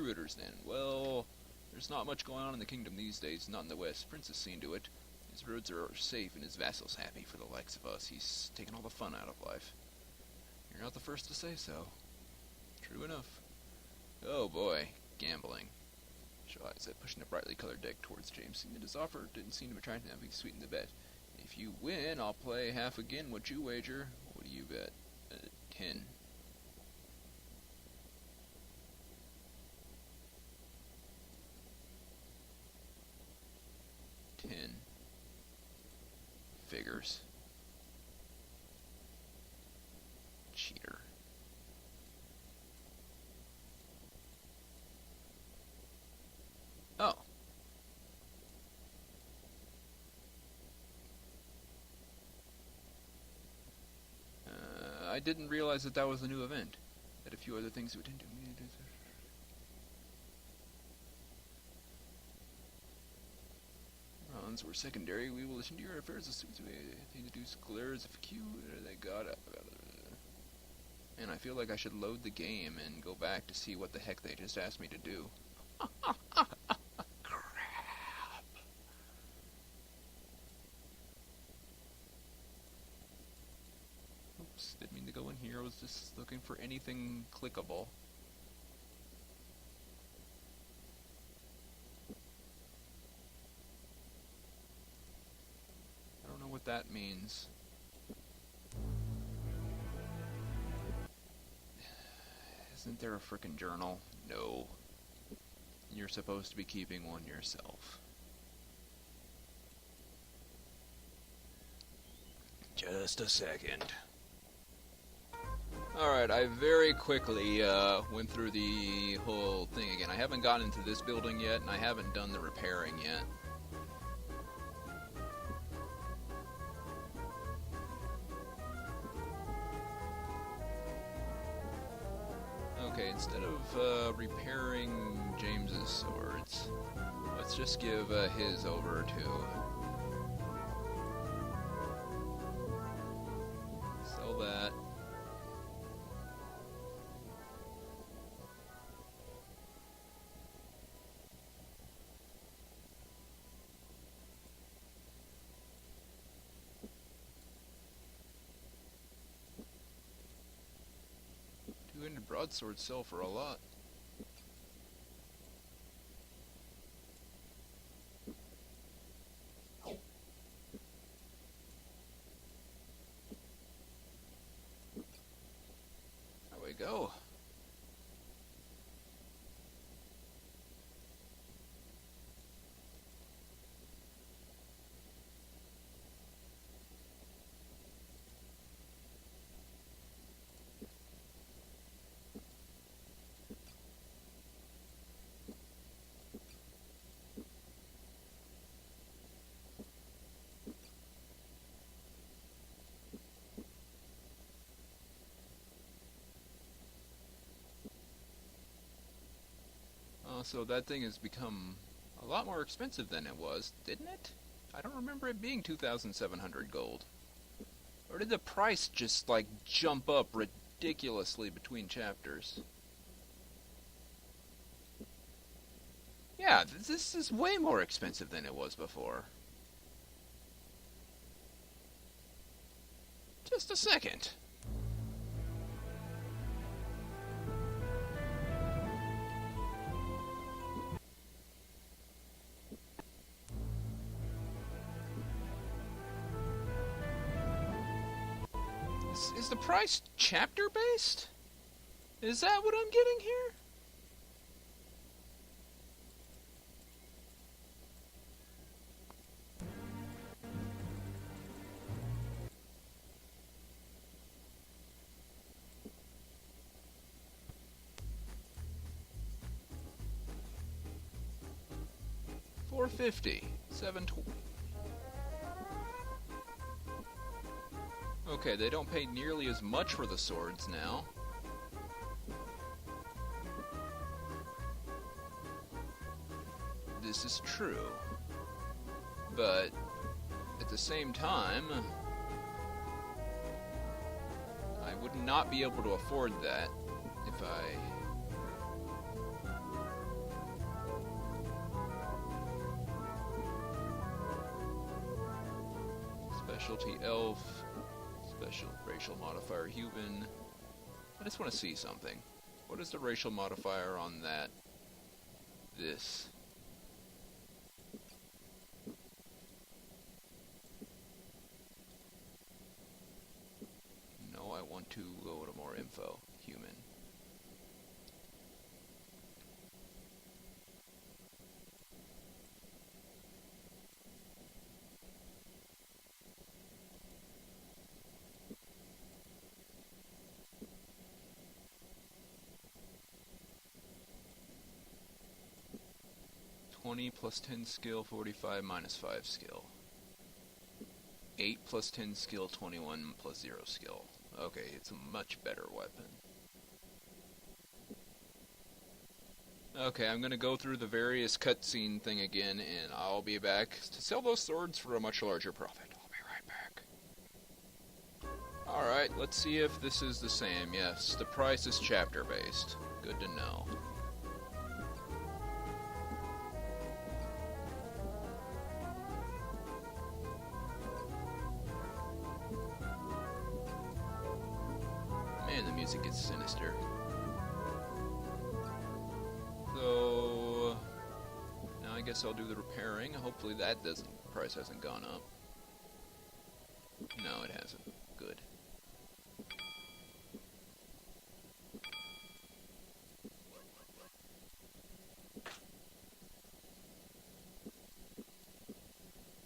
contributors then. Well, there's not much going on in the kingdom these days, not in the west. Prince has seen to it. His roads are safe and his vassals happy for the likes of us. He's taken all the fun out of life. You're not the first to say so. True enough. Oh boy, gambling. Shaw said, pushing a brightly colored deck towards James. Seeing that his offer didn't seem to attract him, he sweetened the bet. If you win, I'll play half again what you wager. What do you bet? 10. Figures. Cheater. Oh. I didn't realize that that was a new event. That a few other things to attend to. Were secondary. We will listen to your affairs as soon as we need to do clears if Q they got up. And I feel like I should load the game and go back to see what the heck they just asked me to do. Crap. Oops, didn't mean to go in here. I was just looking for anything clickable. What that means. Isn't there a frickin' journal? No. You're supposed to be keeping one yourself. Just a second. Alright, I very quickly went through the whole thing again. I haven't gotten into this building yet, and I haven't done the repairing yet. Okay, instead of repairing James's swords, let's just give his over to... Sell that. Broadswords sell for a lot. There we go. So that thing has become a lot more expensive than it was, didn't it? I don't remember it being 2,700 gold. Or did the price just, like, jump up ridiculously between chapters? Yeah, this is way more expensive than it was before. Just a second. Is the price chapter-based? Is that what I'm getting here? $450, $720. Okay, they don't pay nearly as much for the swords now. This is true. But at the same time, I would not be able to afford that if I specialty elf, special racial modifier human. I just want to see something. What is the racial modifier on that? This. No, I want to go to more info. Human. +20 +10 skill, 45 -5 skill. 8 +10 skill, 21 +0 skill. Okay, it's a much better weapon. Okay, I'm gonna go through the various cutscene thing again, and I'll be back to sell those swords for a much larger profit. I'll be right back. Alright, let's see if this is the same. Yes, the price is chapter-based. Good to know. Man, the music is sinister. So now I guess I'll do the repairing. Hopefully that price hasn't gone up. No, it hasn't. Good.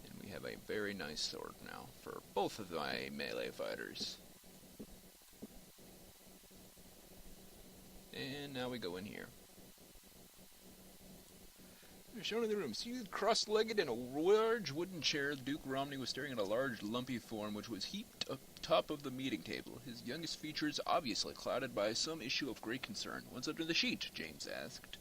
And we have a very nice sword now for both of my melee fighters. And now we go in here. Shown in the room, seated cross-legged in a large wooden chair, Duke Romney was staring at a large, lumpy form which was heaped up top of the meeting table, his youngest features obviously clouded by some issue of great concern. "What's under the sheet?" James asked.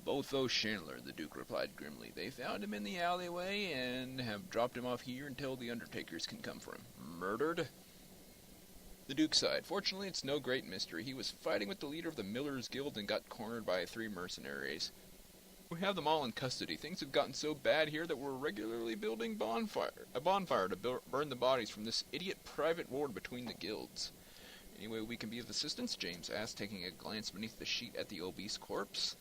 "Both those Chandler," the Duke replied grimly. "They found him in the alleyway and have dropped him off here until the undertakers can come for him." "Murdered?" The Duke sighed. "Fortunately, it's no great mystery. He was fighting with the leader of the Millers Guild and got cornered by 3 mercenaries. We have them all in custody. Things have gotten so bad here that we're regularly building a bonfire to burn the bodies from this idiot private war between the guilds." "Any way we can be of assistance?" James asked, taking a glance beneath the sheet at the obese corpse.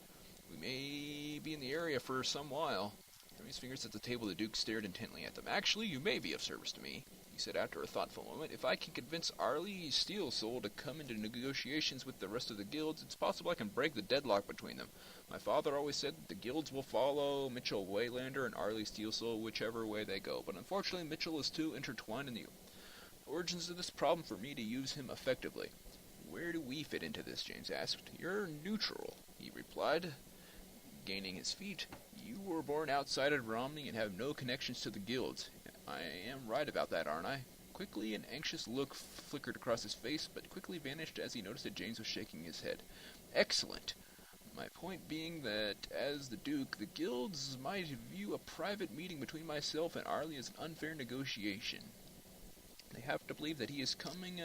"We may be in the area for some while." From his fingers at the table, the Duke stared intently at them. "Actually, you may be of service to me," he said after a thoughtful moment. "If I can convince Arlie Steelsoul to come into negotiations with the rest of the guilds, it's possible I can break the deadlock between them. My father always said that the guilds will follow Mitchell Waylander and Arlie Steelsoul whichever way they go, but unfortunately Mitchell is too intertwined in the origins of this problem for me to use him effectively." "Where do we fit into this?" James asked. "You're neutral," he replied, gaining his feet. "You were born outside of Romney and have no connections to the guilds. I am right about that, aren't I?" Quickly, an anxious look flickered across his face, but quickly vanished as he noticed that James was shaking his head. "Excellent. My point being that, as the Duke, the guilds might view a private meeting between myself and Arlie as an unfair negotiation. They have to believe that he is coming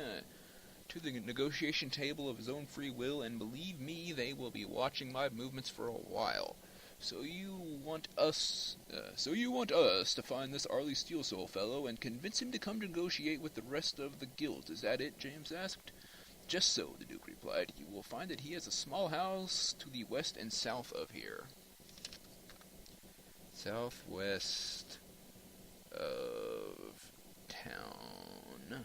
to the negotiation table of his own free will, and believe me, they will be watching my movements for a while. So you want us to find this Arlie Steelsoul fellow and convince him to come to negotiate with the rest of the guilds, is that it?" James asked. "Just so," the Duke replied. "You will find that he has a small house to the west and south of here." Southwest of town.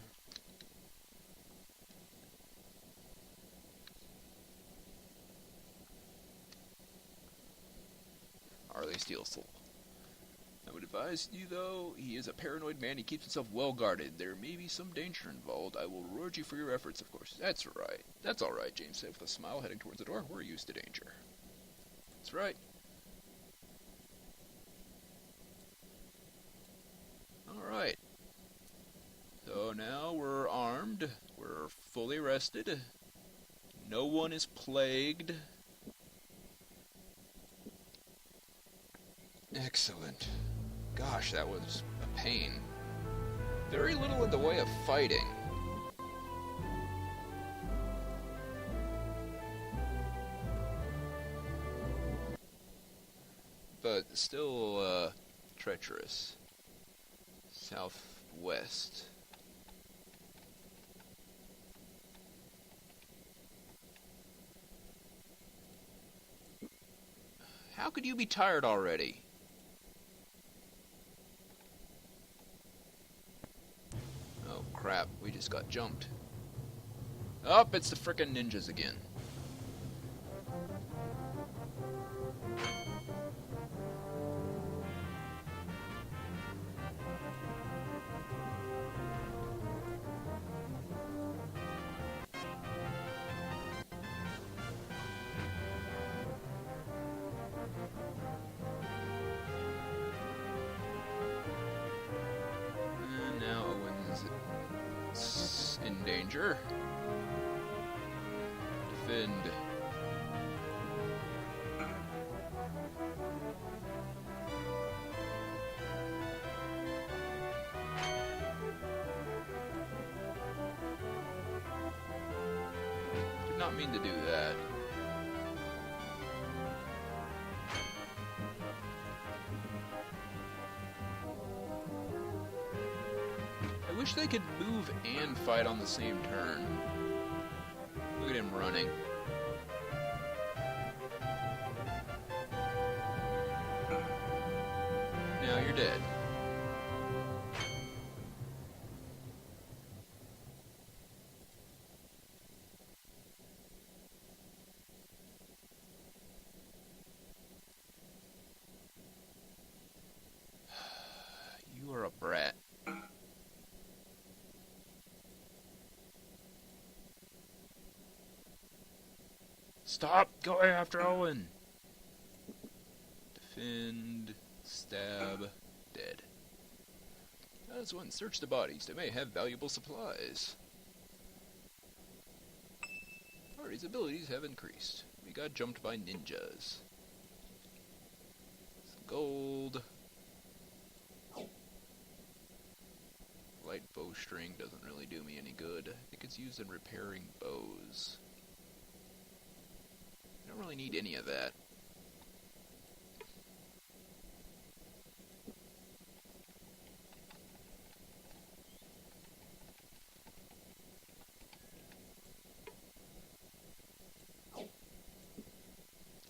Arlie Steelsoul. "I would advise you, though, he is a paranoid man. He keeps himself well guarded. There may be some danger involved. I will reward you for your efforts, of course." "That's right. That's all right," James said with a smile, heading towards the door. "We're used to danger." "That's right." All right. So now we're armed. We're fully rested. No one is plagued. Excellent. Gosh, that was a pain. Very little in the way of fighting. But still, treacherous. west. How could you be tired already? Oh crap, we just got jumped. Oh, it's the frickin' ninjas again. And now Owen's in danger. Defend. Did not mean to do that. I wish they could move and fight on the same turn. Look at him running. Now you're dead. You are a brat. Stop going after Owen! Defend, stab, dead. As one, search the bodies. They may have valuable supplies. Party's abilities have increased. We got jumped by ninjas. Some gold. Light bowstring doesn't really do me any good. I think it's used in repairing bows. I don't really need any of that.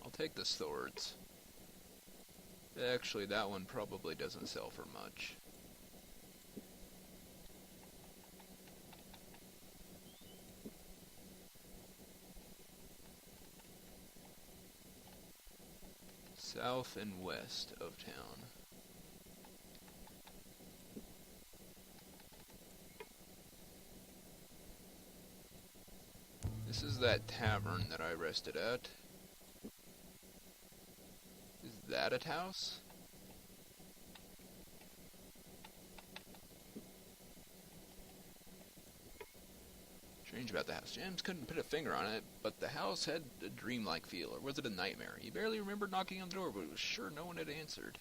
I'll take the swords. Actually, that one probably doesn't sell for much. South and west of town. This is that tavern that I rested at. Is that a house? Strange about the house. James couldn't put a finger on it, but the house had a dreamlike feel, or was it a nightmare? He barely remembered knocking on the door, but was sure no one had answered.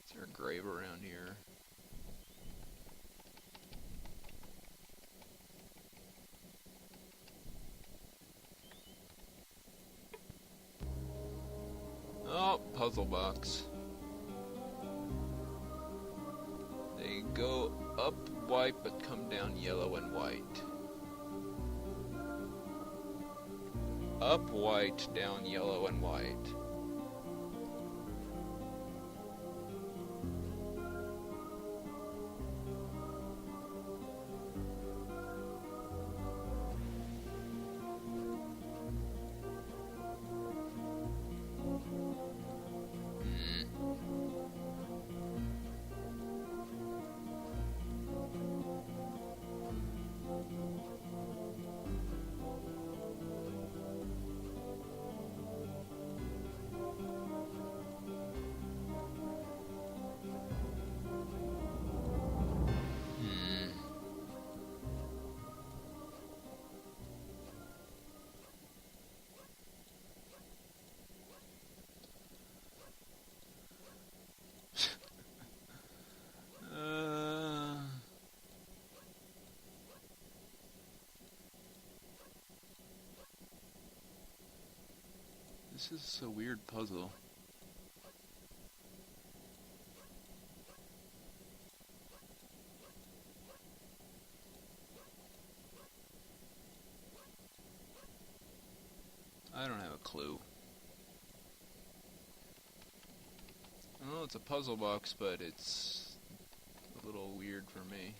Is there a grave around here? Oh, puzzle box. They go up white but come down yellow and white. Up white, down yellow and white. This is a weird puzzle. I don't have a clue. I know it's a puzzle box, but it's a little weird for me.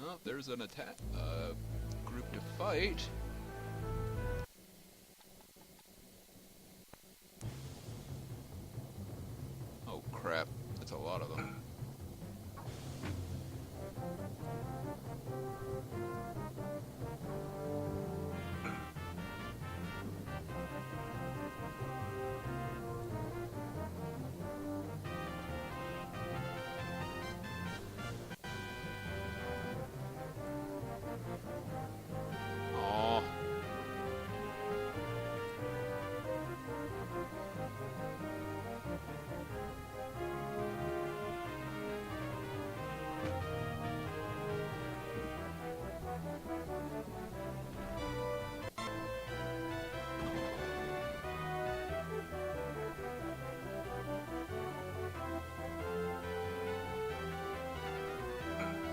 Oh, there's an attack group to fight. Oh crap, that's a lot of them. Aw.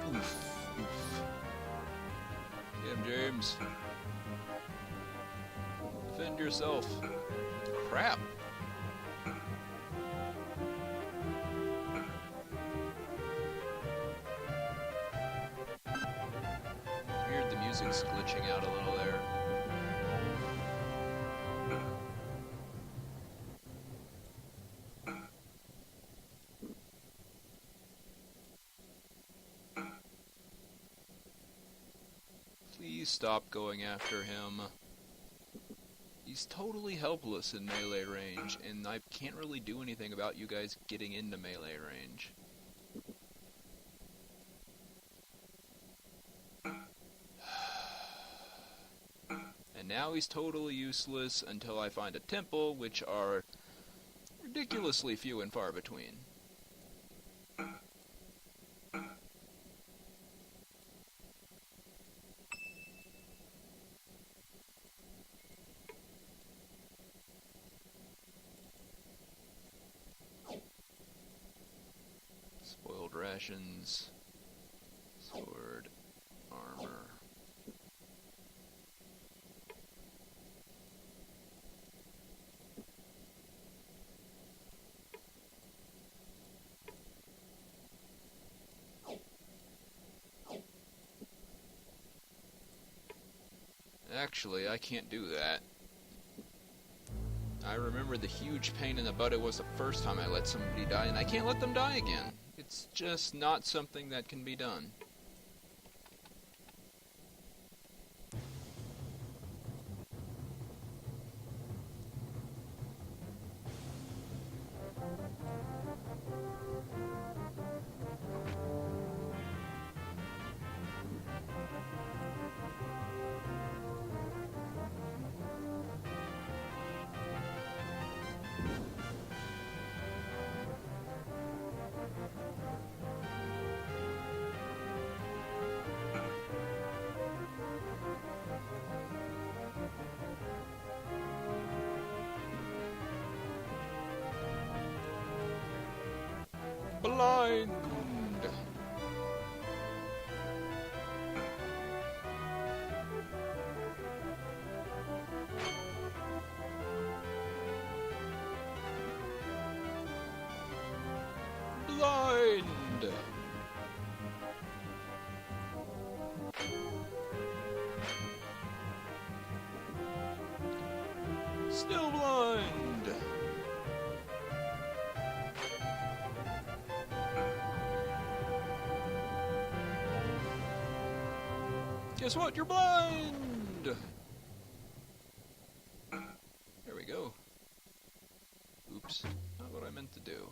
Oof. Oof. Get him, James. Defend yourself. Crap. Weird, the music's glitching out a little there. Please stop going after him. He's totally helpless in melee range, and I can't really do anything about you guys getting into melee range. And now he's totally useless until I find a temple, which are ridiculously few and far between. Spoiled rations, sword, armor. Actually, I can't do that. I remember the huge pain in the butt it was the first time I let somebody die, and I can't let them die again. It's just not something that can be done. Blind! Blind! Still blind! Guess what? You're blind! There we go. Oops, not what I meant to do.